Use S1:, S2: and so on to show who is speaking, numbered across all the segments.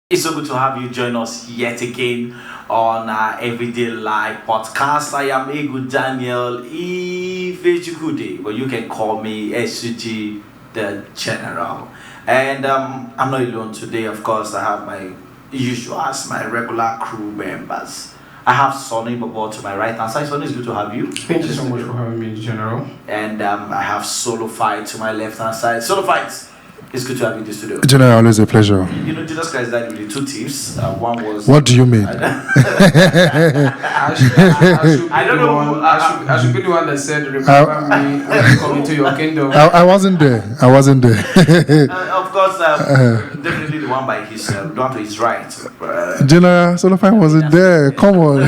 S1: It's so good to have you join us yet again on our Everyday Life podcast. I am Egu Daniel Ifechukude, but you can call me SUG the General. And I'm not alone today, of course. I have my usual, as my regular crew members. I have Sonny Bobo to my right hand side. Sonny, it's good to have you.
S2: Thank you so much for having me, General.
S1: And I have Solo Fight to my left hand side. Solo Fight, it's good to have you in the studio.
S3: General, always a pleasure.
S1: You know, Jesus Christ died with the two thieves. One was.
S3: What do you mean?
S1: I don't know.
S2: I should be the one that said, "Remember me when you come into your kingdom."
S3: I wasn't there.
S1: Of course, definitely the one by his, the one to his right.
S3: General Solofine wasn't there. Come on.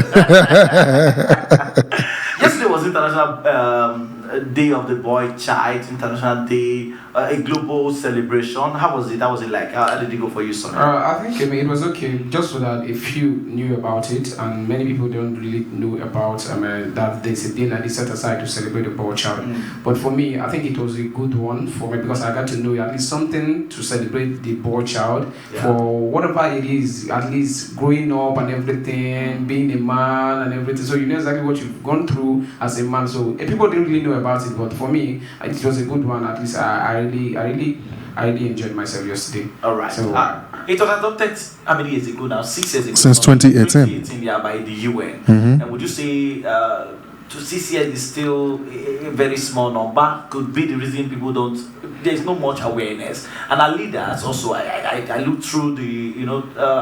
S1: Yesterday was International Day of the Boy Child, International Day, a global celebration. How was it? How was it like? How did it go for you, son?
S2: I think it was okay, just so that a few knew about it, and many people don't really know about that there's a day that is set aside to celebrate the boy child. But for me, I think it was a good one for me because I got to know at least something to celebrate the boy child for whatever it is, at least growing up and everything, being a man and everything. So you know exactly what you've gone through as a man. So people didn't really know about it, but for me, it was a good one. At least I really enjoyed myself yesterday.
S1: All right. So, it was adopted how many years ago now? 6 years ago.
S3: Since 2018.
S1: 2018, yeah, by the UN.
S3: Mm-hmm.
S1: And would you say to 6 years is still a very small number? Could be the reason people don't. There's not much awareness. And our leaders also. I look through the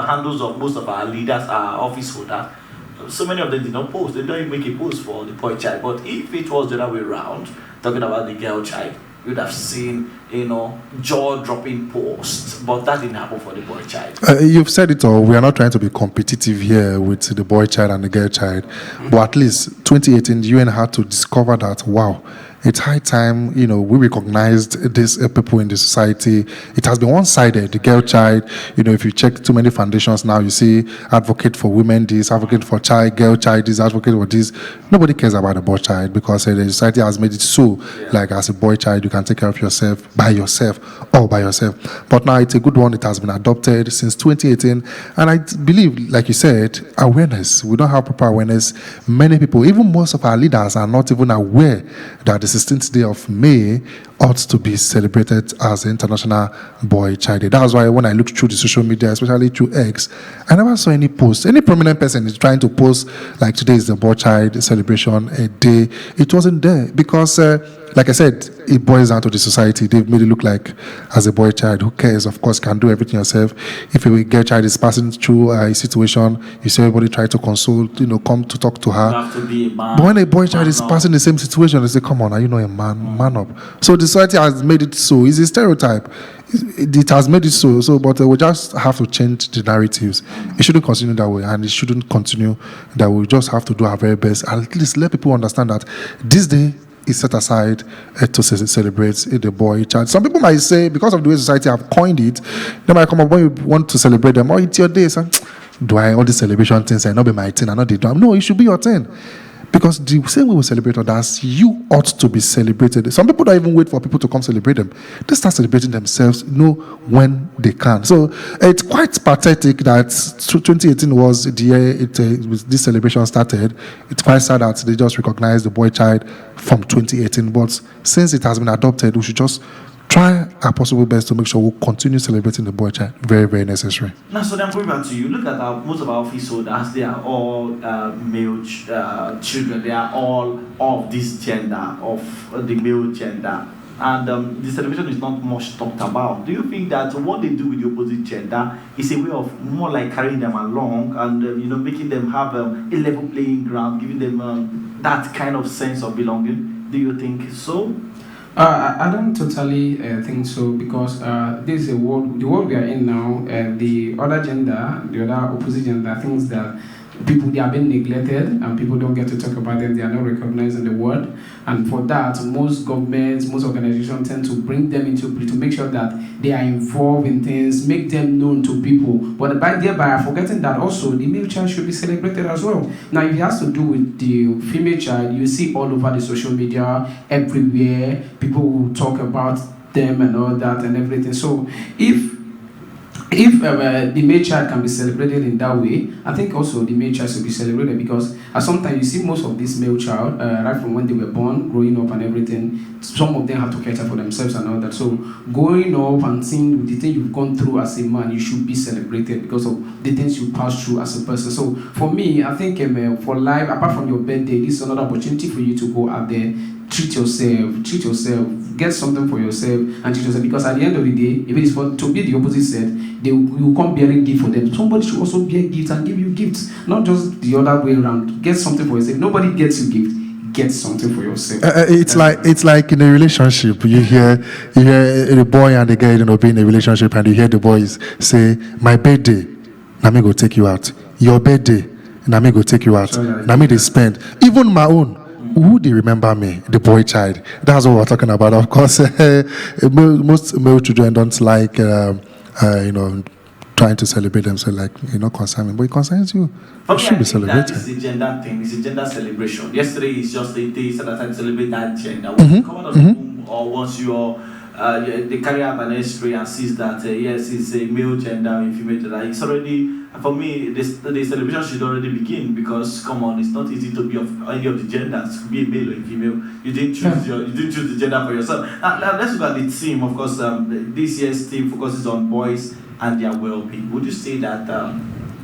S1: handles of most of our leaders, our office holders. So many of them did not post. They don't even make a post for the boy child. But if it was the other way around, talking about the girl child, you would have seen, jaw-dropping posts. But that didn't happen for the boy child.
S3: You've said it all. We are not trying to be competitive here with the boy child and the girl child. But at least 2018, the UN had to discover that, wow, it's high time, we recognized these people in the society. It has been one-sided. The girl child, if you check too many foundations now, you see advocate for women this, advocate for child, girl child this, advocate for this. Nobody cares about the boy child because the society has made it so, like as a boy child, you can take care of yourself, all by yourself. But now it's a good one. It has been adopted since 2018. And I believe, like you said, awareness. We don't have proper awareness. Many people, even most of our leaders are not even aware that the 16th day of May ought to be celebrated as the International Boy Child Day. That's why when I looked through the social media, especially through X, I never saw any post. Any prominent person is trying to post like today is the Boy Child celebration a day. It wasn't there because, like I said, it boils down to the society. They've made it look like as a boy child, who cares? Of course, can do everything yourself. If a girl child is passing through a situation, you see everybody try to console, come to talk to her.
S1: You have to be a man.
S3: But when a boy child is passing the same situation, they say, come on, are you not a man? Man up. So the society has made it so. It's a stereotype. It has made it so. But we just have to change the narratives. It shouldn't continue that way, and it shouldn't continue that way. We just have to do our very best. At least let people understand that this day is set aside to celebrate the boy child. Some people might say, because of the way society have coined it, they might come up when you want to celebrate them. Oh, it's your day, son. Do I all these celebration things? I not be my thing. I not the drum. No, it should be your turn. Because the same way we celebrate others, you ought to be celebrated. Some people don't even wait for people to come celebrate them. They start celebrating themselves, when they can. So it's quite pathetic that 2018 was the year this celebration started. It's quite sad that they just recognized the boy child from 2018. But since it has been adopted, we should just try our possible best to make sure we'll continue celebrating the boy child. Very, very necessary.
S1: Now, so then going back to you, look at most of our office holders, they are all male children. They are all of this gender, of the male gender. And the celebration is not much talked about. Do you think that what they do with the opposite gender is a way of more like carrying them along and making them have a level playing ground, giving them that kind of sense of belonging? Do you think so?
S2: I don't totally think so because this is the world we are in now. The other gender, the other opposite gender, things that they are being neglected and people don't get to talk about them. They are not recognized in the world, and for that, most governments, most organizations tend to bring them into to make sure that they are involved in things, make them known to people. But thereby forgetting that also the male child should be celebrated as well. Now, if it has to do with the female child, you see all over the social media, everywhere, people will talk about them and all that and everything. So if if the male child can be celebrated in that way, I think also the male child should be celebrated because sometimes you see most of this male child, right from when they were born, growing up and everything, some of them have to cater for themselves and all that. So going up and seeing the thing you've gone through as a man, you should be celebrated because of the things you passed through as a person. So for me, I think for life, apart from your birthday, this is another opportunity for you to go out there, treat yourself, get something for yourself and treat yourself, because at the end of the day, if it is for to be the opposite set, you come bearing gift for them. Somebody should also bear gifts and give you gifts, not just the other way around. Get something for yourself. Nobody gets you gift. Get something for yourself.
S3: It's like in a relationship. You hear the boy and the girl, be in a relationship, and you hear the boys say, "My birthday, now me go take you out. Your birthday, now me go take you out.
S2: Sure,
S3: now me they spend. Even my own." Who they remember me? The boy child. That's what we're talking about. Of course, most male children don't like, trying to celebrate themselves, like, concern me. But it concerns you.
S1: For
S3: You
S1: me,
S3: should
S1: I
S3: be
S1: think that
S3: celebrated.
S1: is a gender thing. It's a gender celebration. Yesterday is just a day so that I celebrate that gender. Once
S3: Mm-hmm.
S1: you come out of the womb, or once they carry out an X-ray and sees that yes, it's a male gender and female gender. It's already, for me, the celebration should already begin, because come on, it's not easy to be of any of the genders, to be a male or a female. You didn't choose the gender for yourself. Now let's look at the theme. Of course, this year's theme focuses on boys and their well-being. Would you say that?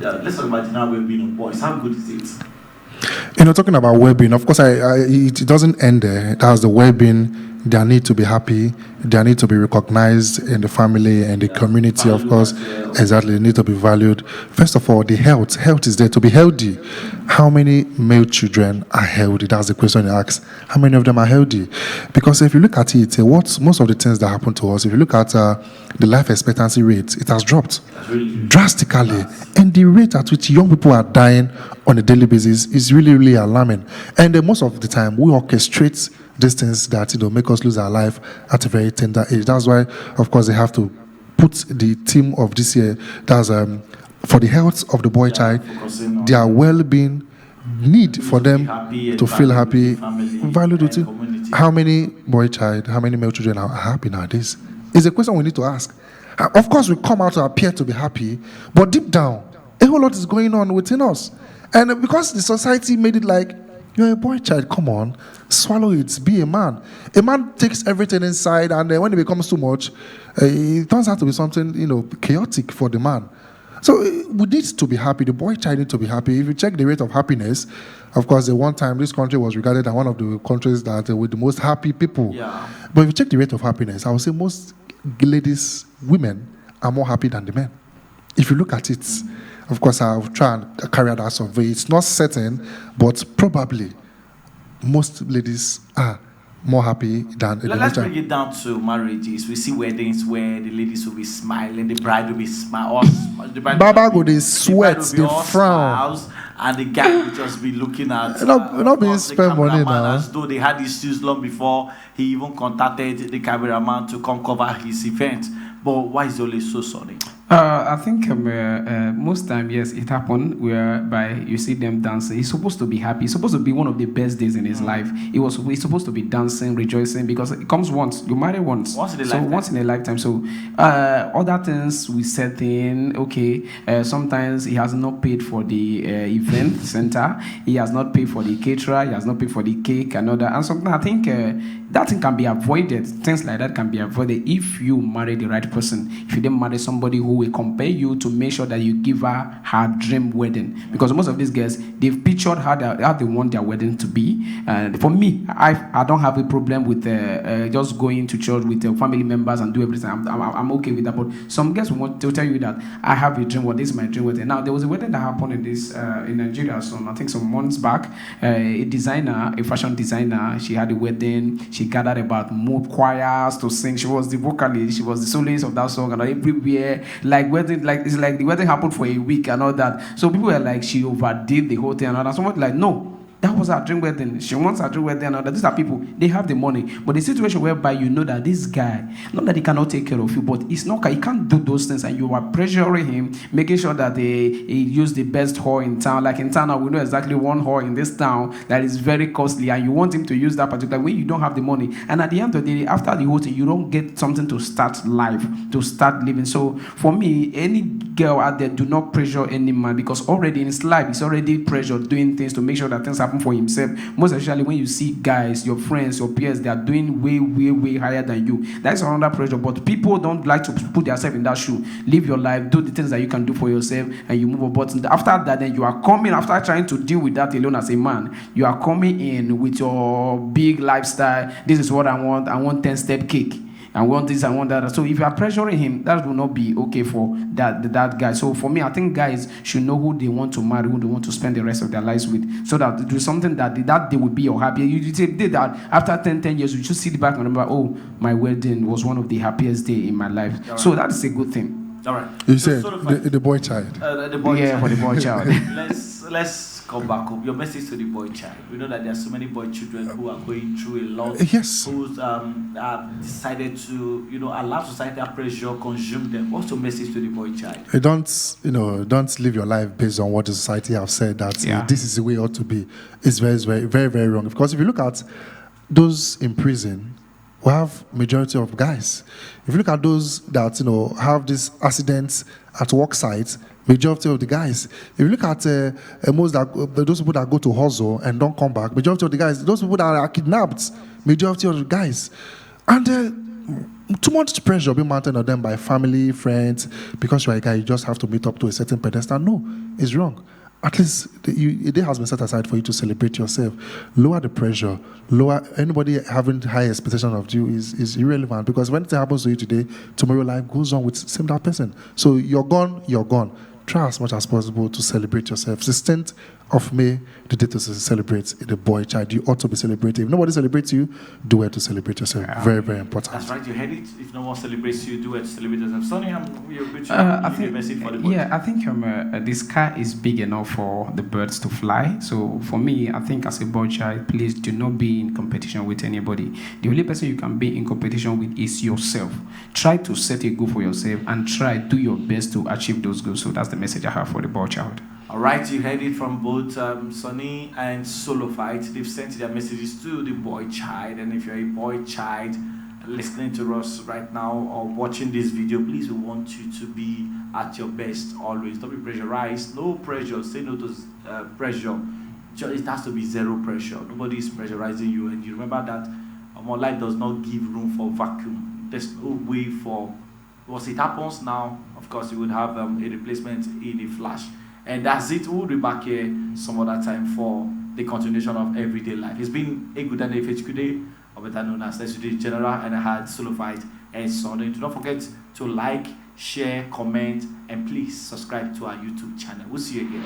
S1: Let's talk about general well-being of boys. How good is it?
S3: Talking about well-being, of course, it doesn't end there. That's the well-being. They need to be happy. They need to be recognized in the family and the community, of course. Exactly, they need to be valued. First of all, the health. Health is there to be healthy. How many male children are healthy? That's the question you ask. How many of them are healthy? Because if you look at it, most of the things that happen to us, if you look at the life expectancy rate, it has dropped drastically. And the rate at which young people are dying on a daily basis is really, really alarming. And most of the time, we orchestrate these things that make us lose our life at a very tender age. That's why, of course, they have to put the theme of this year, that's for the health of the boy child, their well-being, need for them to feel happy, valued with it. How many boy child, how many male children are happy nowadays? It's a question we need to ask. Of course, we come out to appear to be happy, but deep down, a whole lot is going on within us. And because the society made it like, you're a boy child, come on, swallow it, be a man. A man takes everything inside, and when it becomes too much, it turns out to be something, chaotic for the man. So we need to be happy. The boy child needs to be happy. If you check the rate of happiness, of course, at one time, this country was regarded as one of the countries that with the most happy people.
S1: Yeah.
S3: But if you check the rate of happiness, I would say most ladies, women, are more happy than the men. If you look at it, of course, I'll try and carry out that survey. It's not certain, but probably most ladies are more happy than the
S1: Let's
S3: men.
S1: bring it down to marriages. We see weddings where the ladies will be smiling, the bride will be smiling.
S3: Baba go they sweat, they frown.
S1: And the guy will just be looking at
S3: not being spend money now.
S1: As though they had issues long before he even contacted the cameraman to come cover his event. But why is it always so sorry?
S2: I think most time, yes, it happened whereby you see them dancing. He's supposed to be happy. It's supposed to be one of the best days in his life. He's supposed to be dancing, rejoicing, because it comes once. You marry once.
S1: Once in a lifetime.
S2: So other things we set in, okay, sometimes he has not paid for the event center. He has not paid for the caterer. He has not paid for the cake and other. And something I think that thing can be avoided. Things like that can be avoided if you marry the right person. If you don't marry somebody who will compare you to make sure that you give her dream wedding, because most of these girls, they've pictured how they want their wedding to be. And for me, I don't have a problem with just going to church with family members and do everything. I'm okay with that. But some girls want to tell you that I have a dream. This is my dream wedding. Now there was a wedding that happened in Nigeria. I think some months back. A fashion designer, she had a wedding. She gathered about more choirs to sing. She was the vocalist. She was the soloist of that song, and everywhere. It's like the wedding happened for a week and all that. So people were like, she overdid the whole thing and all that. Someone like, no, That was her dream wedding. She wants her dream wedding. And these are people, they have the money. But the situation whereby you know that this guy, not that he cannot take care of you, but it's not, he can't do those things, and you are pressuring him, making sure that he use the best hall in town. Like in town now, we know exactly one hall in this town that is very costly, and you want him to use that particular when you don't have the money. And at the end of the day, after the whole thing, you don't get something to start life, to start living. So for me, any girl out there, do not pressure any man, because already in his life, he's already pressured doing things to make sure that things happen for himself. Most especially when you see guys, your friends, your peers, they are doing way higher than you. That's another pressure. But people don't like to put themselves in that shoe. Live your life, do the things that you can do for yourself, and you move on. But after that, then you are coming, after trying to deal with that alone as a man, you are coming in with your big lifestyle. This is what I want 10-step cake. I want this, I want that. So if you are pressuring him, that will not be okay for that guy. So for me, I think guys should know who they want to marry, who they want to spend the rest of their lives with, so that do something that they will be your happy. You say that after 10 years, you should sit back and remember, oh, my wedding was one of the happiest day in my life. Right. So that is a good thing.
S1: All right.
S3: You said the boy child.
S1: The boy
S2: child.
S1: Yeah,
S2: for the boy child.
S1: Let's come back up. Your message to the boy child. We know that there are so many boy children who are going through a lot.
S3: Yes.
S1: Who's decided to, allow societal pressure consume them. What's your message to the boy child?
S3: Don't live your life based on what the society have said that this is the way it ought to be. It's very, very, very wrong. Because if you look at those in prison, we have majority of guys. If you look at those that have these accidents at work sites, majority of the guys. If you look at those people that go to hustle and don't come back, majority of the guys. Those people that are kidnapped, majority of the guys. And too much pressure being mounted on them by family, friends, because you're a guy, you just have to meet up to a certain pedestal. No, it's wrong. At least a day has been set aside for you to celebrate yourself. Lower the pressure. Lower anybody having high expectation of you is irrelevant, because when it happens to you today, tomorrow life goes on with same that person. So you're gone. Try as much as possible to celebrate yourself. 16th of May, the day to celebrate the boy child. You ought to be celebrating. If nobody celebrates you, do it to celebrate yourself. Very, very important.
S1: That's right. You heard it. If no one celebrates you, do it to celebrate yourself. Sonny, you're good to give a message for the boy.
S2: Yeah, I think the sky is big enough for the birds to fly. So for me, I think as a boy child, please do not be in competition with anybody. The only person you can be in competition with is yourself. Try to set a goal for yourself and do your best to achieve those goals. So that's the message I have for the boy child.
S1: All right, you heard it from both Sonny and Solo Fight. They've sent their messages to the boy child. And if you're a boy child listening to us right now or watching this video, please, we want you to be at your best always. Don't be pressurized. No pressure. Say no to pressure. It has to be zero pressure. Nobody is pressurizing you. And you remember that life does not give room for vacuum. There's no way for... Once it happens now, of course, you would have a replacement in a flash. And that's it. We'll be back here some other time for the continuation of Everyday Life. It's been a good and FHQ day, or better known as Yesterday General, and I had Solo Fight and Sunday. Do not forget to like, share, comment, and please subscribe to our YouTube channel. We'll see you again.